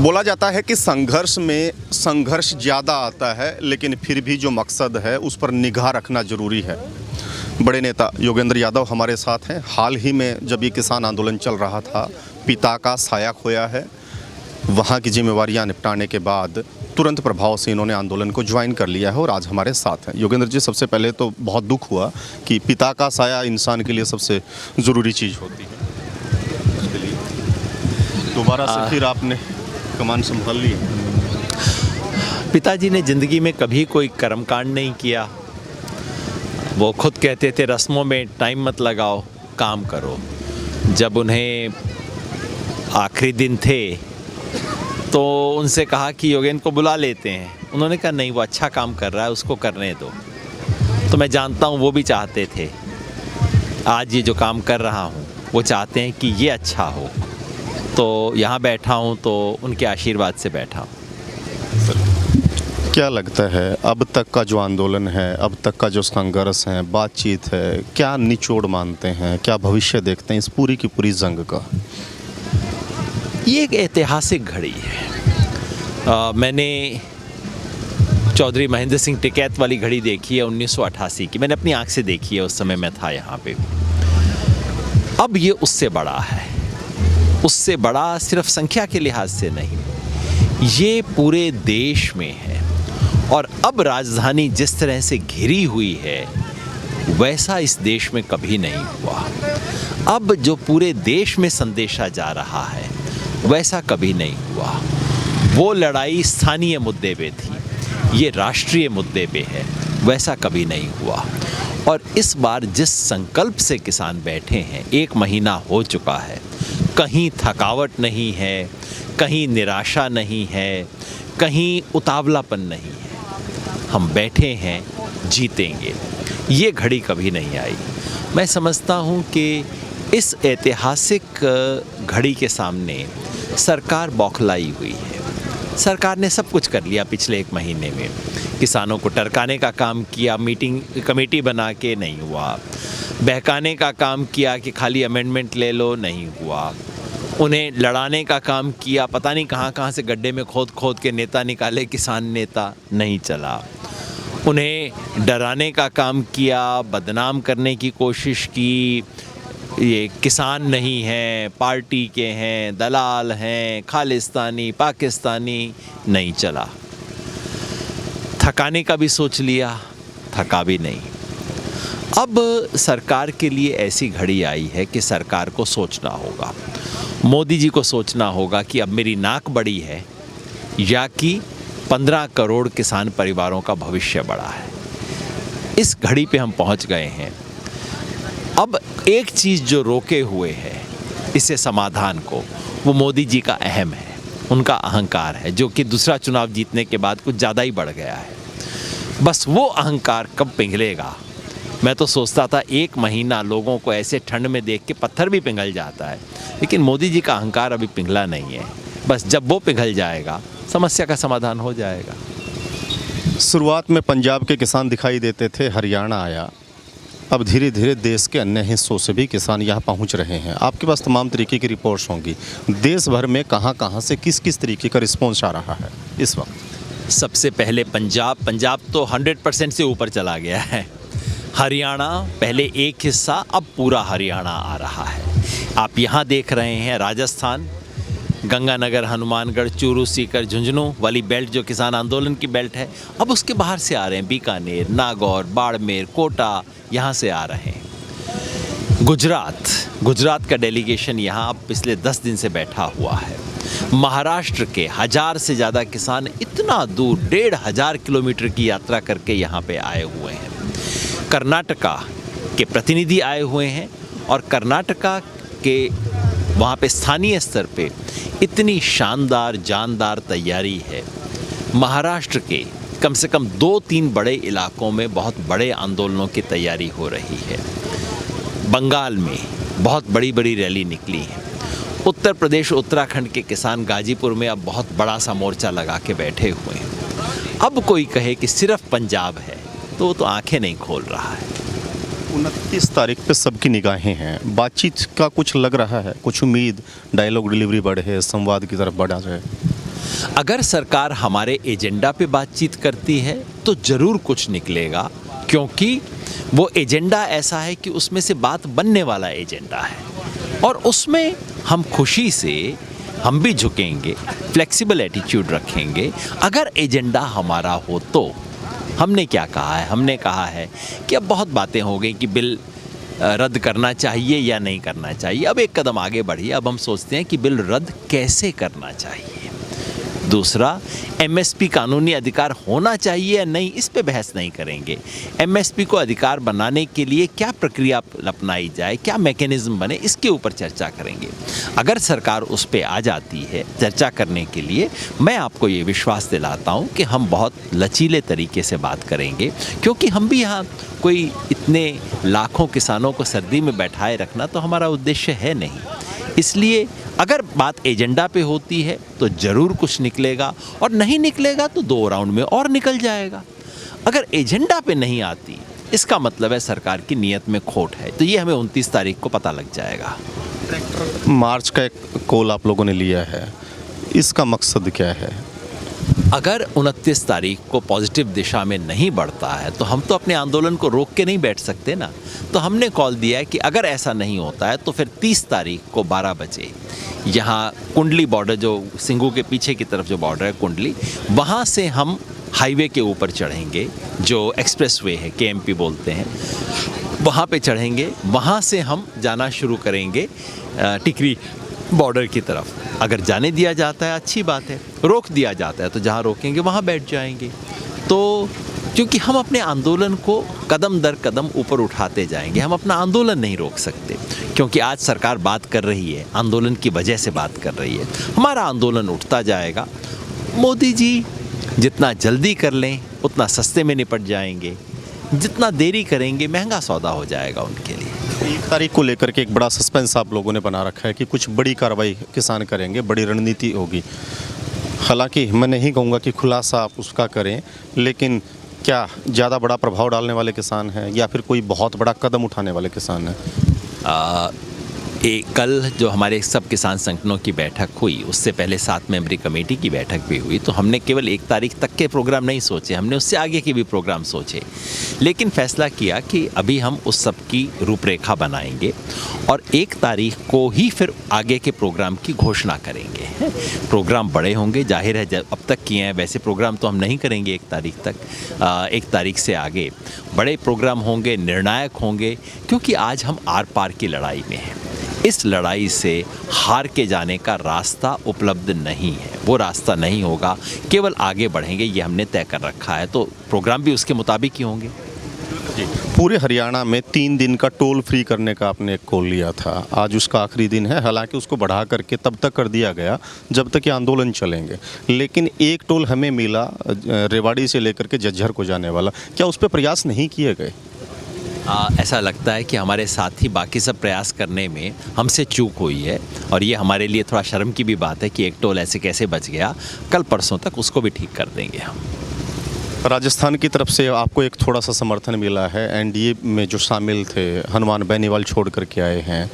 बोला जाता है कि संघर्ष में संघर्ष ज़्यादा आता है, लेकिन फिर भी जो मकसद है उस पर निगाह रखना ज़रूरी है। बड़े नेता योगेंद्र यादव हमारे साथ हैं। हाल ही में जब ये किसान आंदोलन चल रहा था, पिता का साया खोया है। वहाँ की जिम्मेवारियाँ निपटाने के बाद तुरंत प्रभाव से इन्होंने आंदोलन को ज्वाइन कर लिया है और आज हमारे साथ हैं। योगेंद्र जी, सबसे पहले तो बहुत दुख हुआ कि पिता का साया इंसान के लिए सबसे ज़रूरी चीज़ होती है। उसके लिए दोबारा से फिर आपने कमान संभाल ली। पिताजी ने ज़िंदगी में कभी कोई कर्मकांड नहीं किया। वो खुद कहते थे रस्मों में टाइम मत लगाओ, काम करो। जब उन्हें आखिरी दिन थे तो उनसे कहा कि योगेंद्र को बुला लेते हैं। उन्होंने कहा नहीं, वो अच्छा काम कर रहा है, उसको करने दो। तो मैं जानता हूँ वो भी चाहते थे। आज ये जो काम कर रहा हूँ वो चाहते हैं कि ये अच्छा हो। तो यहाँ बैठा हूँ तो उनके आशीर्वाद से बैठा हूँ। क्या लगता है अब तक का जो आंदोलन है, अब तक का जो संघर्ष है, बातचीत है, क्या निचोड़ मानते हैं, क्या भविष्य देखते हैं इस पूरी की पूरी जंग का? ये एक ऐतिहासिक घड़ी है। मैंने चौधरी महेंद्र सिंह टिकैत वाली घड़ी देखी है 1988 की। मैंने अपनी आँख से देखी है, उस समय मैं था यहाँ पे। अब ये उससे बड़ा है। उससे बड़ा सिर्फ संख्या के लिहाज से नहीं, ये पूरे देश में है। और अब राजधानी जिस तरह से घिरी हुई है वैसा इस देश में कभी नहीं हुआ। अब जो पूरे देश में संदेशा जा रहा है वैसा कभी नहीं हुआ। वो लड़ाई स्थानीय मुद्दे पे थी, ये राष्ट्रीय मुद्दे पे है, वैसा कभी नहीं हुआ। और इस बार जिस संकल्प से किसान बैठे हैं, 1 महीना हो चुका है, कहीं थकावट नहीं है, कहीं निराशा नहीं है, कहीं उतावलापन नहीं है। हम बैठे हैं, जीतेंगे। ये घड़ी कभी नहीं आई। मैं समझता हूँ कि इस ऐतिहासिक घड़ी के सामने सरकार बौखलाई हुई है। सरकार ने सब कुछ कर लिया पिछले 1 महीने में। किसानों को टरकाने का काम किया, मीटिंग कमेटी बना के नहीं हुआ। बहकाने का काम किया कि खाली अमेंडमेंट ले लो, नहीं हुआ। उन्हें लड़ाने का काम किया, पता नहीं कहाँ से गड्ढे में खोद के नेता निकाले, किसान नेता, नहीं चला। उन्हें डराने का काम किया, बदनाम करने की कोशिश की, ये किसान नहीं हैं, पार्टी के हैं, दलाल हैं, खालिस्तानी, पाकिस्तानी, नहीं चला। थकाने का भी सोच लिया, थका भी नहीं। अब सरकार के लिए ऐसी घड़ी आई है कि सरकार को सोचना होगा। मोदी जी को सोचना होगा कि अब मेरी नाक बड़ी है या कि 15 करोड़ किसान परिवारों का भविष्य बड़ा है। इस घड़ी पे हम पहुंच गए हैं। अब एक चीज़ जो रोके हुए है इसे समाधान को, वो मोदी जी का अहम है, उनका अहंकार है, जो कि दूसरा चुनाव जीतने के बाद कुछ ज़्यादा ही बढ़ गया है। बस वो अहंकार कब पिघलेगा? मैं तो सोचता था 1 महीना लोगों को ऐसे ठंड में देख के पत्थर भी पिघल जाता है, लेकिन मोदी जी का अहंकार अभी पिघला नहीं है। बस जब वो पिघल जाएगा समस्या का समाधान हो जाएगा। शुरुआत में पंजाब के किसान दिखाई देते थे, हरियाणा आया, अब धीरे धीरे देश के अन्य हिस्सों से भी किसान यहाँ पहुँच रहे हैं। आपके पास तमाम तरीके की रिपोर्ट्स होंगी। देश भर में कहाँ से किस तरीके का रिस्पॉन्स आ रहा है इस वक्त? सबसे पहले पंजाब तो 100% से ऊपर चला गया है। हरियाणा पहले एक हिस्सा, अब पूरा हरियाणा आ रहा है। आप यहाँ देख रहे हैं राजस्थान, गंगानगर, हनुमानगढ़, चूरू, सीकर, झुंझुनू वाली बेल्ट जो किसान आंदोलन की बेल्ट है, अब उसके बाहर से आ रहे हैं। बीकानेर, नागौर, बाड़मेर, कोटा, यहाँ से आ रहे हैं। गुजरात का डेलीगेशन यहाँ अब पिछले 10 दिन से बैठा हुआ है। महाराष्ट्र के 1000 से ज़्यादा किसान इतना दूर 1500 किलोमीटर की यात्रा करके यहाँ पे आए हुए हैं। कर्नाटका के प्रतिनिधि आए हुए हैं और कर्नाटका के वहाँ पे स्थानीय स्तर पे इतनी शानदार जानदार तैयारी है। महाराष्ट्र के कम से कम 2-3 बड़े इलाकों में बहुत बड़े आंदोलनों की तैयारी हो रही है। बंगाल में बहुत बड़ी रैली निकली है। उत्तर प्रदेश, उत्तराखंड के किसान गाजीपुर में अब बहुत बड़ा सा मोर्चा लगा के बैठे हुए हैं। अब कोई कहे कि सिर्फ पंजाब है तो वो तो आंखें नहीं खोल रहा है। 29 तारीख पे सबकी निगाहें हैं। बातचीत का कुछ लग रहा है, कुछ उम्मीद, डायलॉग डिलीवरी बढ़े, संवाद की तरफ बढ़ा जाए? अगर सरकार हमारे एजेंडा पे बातचीत करती है तो ज़रूर कुछ निकलेगा, क्योंकि वो एजेंडा ऐसा है कि उसमें से बात बनने वाला एजेंडा है और उसमें हम खुशी से हम भी झुकेंगे, फ्लेक्सिबल एटीट्यूड रखेंगे। अगर एजेंडा हमारा हो तो हमने क्या कहा है? हमने कहा है कि अब बहुत बातें हो गई कि बिल रद्द करना चाहिए या नहीं करना चाहिए। अब एक कदम आगे बढ़िए, अब हम सोचते हैं कि बिल रद्द कैसे करना चाहिए। दूसरा, एमएसपी कानूनी अधिकार होना चाहिए या नहीं, इस पे बहस नहीं करेंगे। एमएसपी को अधिकार बनाने के लिए क्या प्रक्रिया अपनाई जाए, क्या मैकेनिज्म बने, इसके ऊपर चर्चा करेंगे। अगर सरकार उस पे आ जाती है चर्चा करने के लिए, मैं आपको ये विश्वास दिलाता हूँ कि हम बहुत लचीले तरीके से बात करेंगे, क्योंकि हम भी यहाँ कोई इतने लाखों किसानों को सर्दी में बैठाए रखना तो हमारा उद्देश्य है नहीं। इसलिए अगर बात एजेंडा पे होती है तो ज़रूर कुछ निकलेगा, और नहीं निकलेगा तो 2 राउंड में और निकल जाएगा। अगर एजेंडा पे नहीं आती, इसका मतलब है सरकार की नीयत में खोट है। तो ये हमें 29 तारीख को पता लग जाएगा। मार्च का एक कॉल आप लोगों ने लिया है, इसका मकसद क्या है? अगर 29 तारीख को पॉजिटिव दिशा में नहीं बढ़ता है तो हम तो अपने आंदोलन को रोक के नहीं बैठ सकते ना। तो हमने कॉल दिया है कि अगर ऐसा नहीं होता है तो फिर 30 तारीख को 12 बजे यहाँ कुंडली बॉर्डर, जो सिंगू के पीछे की तरफ जो बॉर्डर है कुंडली, वहाँ से हम हाईवे के ऊपर चढ़ेंगे, जो एक्सप्रेसवे है, केएमपी बोलते हैं, वहाँ पे चढ़ेंगे। वहाँ से हम जाना शुरू करेंगे टिकरी बॉर्डर की तरफ। अगर जाने दिया जाता है अच्छी बात है, रोक दिया जाता है तो जहाँ रोकेंगे वहाँ बैठ जाएंगे। तो क्योंकि हम अपने आंदोलन को कदम दर कदम ऊपर उठाते जाएंगे, हम अपना आंदोलन नहीं रोक सकते, क्योंकि आज सरकार बात कर रही है, आंदोलन की वजह से बात कर रही है। हमारा आंदोलन उठता जाएगा। मोदी जी जितना जल्दी कर लें उतना सस्ते में निपट जाएंगे, जितना देरी करेंगे महंगा सौदा हो जाएगा उनके लिए। 1 तारीख को लेकर के एक बड़ा सस्पेंस आप लोगों ने बना रखा है कि कुछ बड़ी कार्रवाई किसान करेंगे, बड़ी रणनीति होगी। हालांकि मैं नहीं कहूँगा कि खुलासा आप उसका करें, लेकिन क्या ज़्यादा बड़ा प्रभाव डालने वाले किसान हैं या फिर कोई बहुत बड़ा कदम उठाने वाले किसान हैं? कल जो हमारे सब किसान संगठनों की बैठक हुई, उससे पहले 7 मेंबरी कमेटी की बैठक भी हुई, तो हमने केवल 1 तारीख तक के प्रोग्राम नहीं सोचे, हमने उससे आगे के भी प्रोग्राम सोचे। लेकिन फैसला किया कि अभी हम उस सब की रूपरेखा बनाएंगे और 1 तारीख को ही फिर आगे के प्रोग्राम की घोषणा करेंगे। प्रोग्राम बड़े होंगे, जाहिर है, जब अब तक किए हैं वैसे प्रोग्राम तो हम नहीं करेंगे 1 तारीख तक। 1 तारीख से आगे बड़े प्रोग्राम होंगे, निर्णायक होंगे, क्योंकि आज हम आर पार की लड़ाई में हैं। इस लड़ाई से हार के जाने का रास्ता उपलब्ध नहीं है, वो रास्ता नहीं होगा, केवल आगे बढ़ेंगे, ये हमने तय कर रखा है। तो प्रोग्राम भी उसके मुताबिक ही होंगे। पूरे हरियाणा में 3 दिन का टोल फ्री करने का आपने एक कॉल लिया था, आज उसका आखिरी दिन है। हालांकि उसको बढ़ा करके तब तक कर दिया गया जब तक ये आंदोलन चलेंगे, लेकिन एक टोल हमें मिला रेवाड़ी से लेकर के झज्जर को जाने वाला। क्या उस पर प्रयास नहीं किए गए? ऐसा लगता है कि हमारे साथ ही बाकी सब प्रयास करने में हमसे चूक हुई है, और ये हमारे लिए थोड़ा शर्म की भी बात है कि एक टोल ऐसे कैसे बच गया। कल परसों तक उसको भी ठीक कर देंगे हम। राजस्थान की तरफ से आपको एक थोड़ा सा समर्थन मिला है। एनडीए में जो शामिल थे हनुमान बेनीवाल छोड़ करके आए हैं,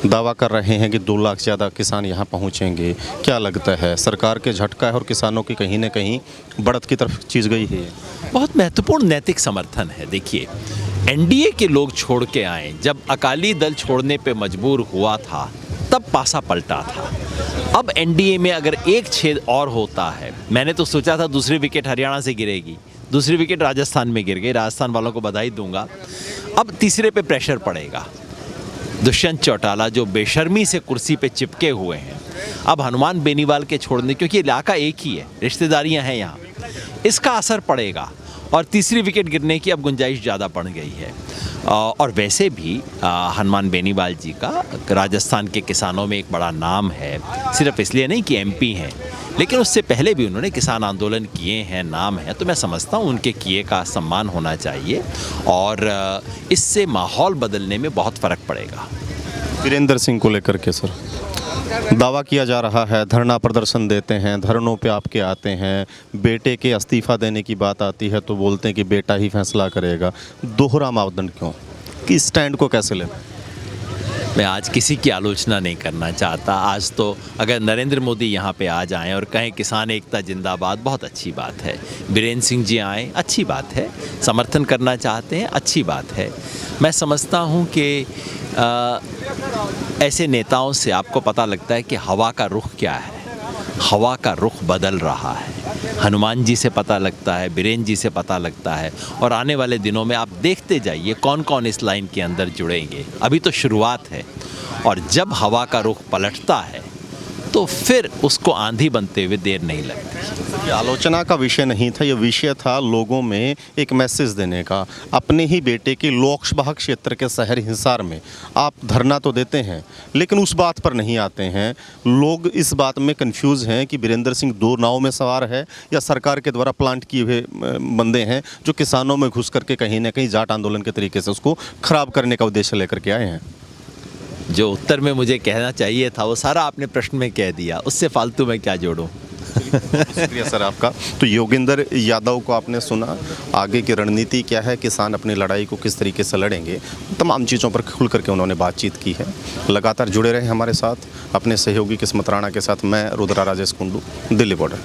दावा कर रहे हैं कि 2 लाख ज़्यादा किसान यहाँ पहुँचेंगे। क्या लगता है, सरकार के झटका है और किसानों की कहीं ना कहीं बढ़त की तरफ चीज़ गई है? बहुत महत्वपूर्ण नैतिक समर्थन है। देखिए, एनडीए के लोग छोड़ के आए, जब अकाली दल छोड़ने पे मजबूर हुआ था तब पासा पलटा था। अब एनडीए में अगर एक छेद और होता है, मैंने तो सोचा था दूसरी विकेट हरियाणा से गिरेगी, दूसरी विकेट राजस्थान में गिर गई, राजस्थान वालों को बधाई दूंगा। अब तीसरे पे प्रेशर पड़ेगा। दुष्यंत चौटाला जो बेशर्मी से कुर्सी पे चिपके हुए हैं, अब हनुमान बेनीवाल के छोड़ने, क्योंकि इलाका एक ही है, रिश्तेदारियां हैं यहाँ, इसका असर पड़ेगा और तीसरी विकेट गिरने की अब गुंजाइश ज़्यादा बढ़ गई है। और वैसे भी हनुमान बेनीवाल जी का राजस्थान के किसानों में एक बड़ा नाम है, सिर्फ इसलिए नहीं कि एमपी हैं, लेकिन उससे पहले भी उन्होंने किसान आंदोलन किए हैं, नाम है। तो मैं समझता हूँ उनके किए का सम्मान होना चाहिए और इससे माहौल बदलने में बहुत फ़र्क पड़ेगा। वीरेंद्र सिंह को लेकर के सर दावा किया जा रहा है, धरना प्रदर्शन देते हैं, धरनों पे आपके आते हैं, बेटे के इस्तीफा देने की बात आती है तो बोलते हैं कि बेटा ही फैसला करेगा। दोहरा मापदंड क्यों? किस स्टैंड को कैसे लें? मैं आज किसी की आलोचना नहीं करना चाहता। आज तो अगर नरेंद्र मोदी यहाँ पे आ जाएं और कहें किसान एकता जिंदाबाद, बहुत अच्छी बात है। बीरेंद्र सिंह जी आएँ, अच्छी बात है। समर्थन करना चाहते हैं, अच्छी बात है। मैं समझता हूँ कि ऐसे नेताओं से आपको पता लगता है कि हवा का रुख क्या है। हवा का रुख बदल रहा है। हनुमान जी से पता लगता है, बीरेंद्र जी से पता लगता है, और आने वाले दिनों में आप देखते जाइए कौन कौन इस लाइन के अंदर जुड़ेंगे। अभी तो शुरुआत है, और जब हवा का रुख पलटता है तो फिर उसको आंधी बनते हुए देर नहीं लगती। ये आलोचना का विषय नहीं था, ये विषय था लोगों में एक मैसेज देने का। अपने ही बेटे के लोकसभा क्षेत्र के शहर हिसार में आप धरना तो देते हैं, लेकिन उस बात पर नहीं आते हैं। लोग इस बात में कंफ्यूज हैं कि बीरेंद्र सिंह दो नाव में सवार है या सरकार के द्वारा प्लांट किए हुए बंदे हैं जो किसानों में घुस करके कहीं ना कहीं जाट आंदोलन के तरीके से उसको खराब करने का उद्देश्य लेकर के आए हैं। जो उत्तर में मुझे कहना चाहिए था वो सारा आपने प्रश्न में कह दिया, उससे फालतू मैं क्या जोड़ूं। शुक्रिया सर आपका। तो योगेंद्र यादव को आपने सुना, आगे की रणनीति क्या है, किसान अपनी लड़ाई को किस तरीके से लड़ेंगे, तमाम चीज़ों पर खुल करके उन्होंने बातचीत की है। लगातार जुड़े रहे हमारे साथ, अपने सहयोगी किस्मत राणा के साथ। मैं रुद्रा राजेश कुंडू, दिल्ली बॉर्डर।